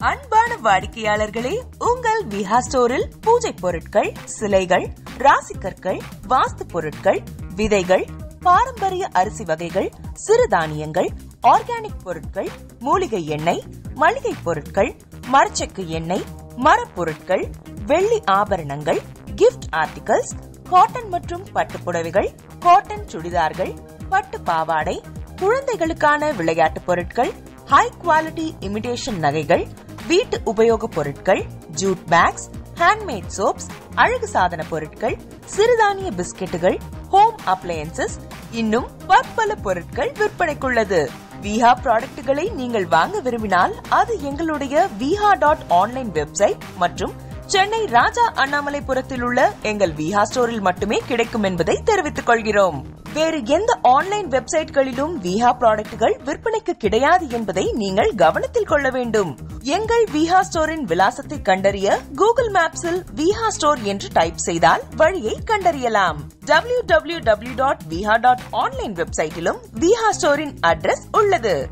அன்பான வாடிக்கையாளர்களே, உங்கள் விஹா ஸ்டோரில் பூஜை பொருட்கள், சிலைகள், ராசிக்கற்கள், வாஸ்து பொருட்கள், விதைகள், பாரம்பரிய அரிசி வகைகள், சிறுதானியங்கள், ஆர்கானிக் பொருட்கள், மூலிகை எண்ணெய், மளிகை பொருட்கள், மரச்செக்கு எண்ணெய், மரப்பொருட்கள், வெள்ளி ஆபரணங்கள், கிஃப்ட் ஆர்டிகல்ஸ், காட்டன் மற்றும் பட்டு புடவைகள், காட்டன் சுடிதார்கள், பட்டு பாவாடை, குழந்தைகளுக்கான விளையாட்டு பொருட்கள், ஹை குவாலிட்டி இமிடேஷன் நகைகள், வீட்டு உபயோக பொருட்கள், ஜூட் பேக்ஸ், ஹேண்ட்மேட் சோப்ஸ், அழகு சாதன பொருட்கள், சிறுதானிய பிஸ்கெட்டுகள், ஹோம் அப்ளையன்சஸ், இன்னும் பற்பல பொருட்கள் விற்பனைக்குள்ளது. விஹா ப்ராடக்ட்களை நீங்கள் வாங்க விரும்பினால் அது எங்களுடைய viha.online வெப்சைட் மற்றும் சென்னை ராஜா அண்ணாமலைபுரத்தில் உள்ள எங்கள் விஹா ஸ்டோரில் மட்டுமே கிடைக்கும் என்பதை தெரிவித்துக் கொள்கிறோம். வேறு எந்த ஆன்லைன் வெப்சைட்களிலும் விஹா ப்ராடக்ட்கள் விற்பனைக்கு கிடையாது என்பதை நீங்கள் கவனத்தில் கொள்ள வேண்டும். எங்கள் விஹா ஸ்டோரின் விலாசத்தை கண்டறிய கூகுள் மேப்ஸில் விஹா ஸ்டோர் என்று டைப் செய்தால் வழியை கண்டறியலாம். www.viha.online வெப்சைட்டிலும் விஹா ஸ்டோரின் அட்ரஸ் உள்ளது.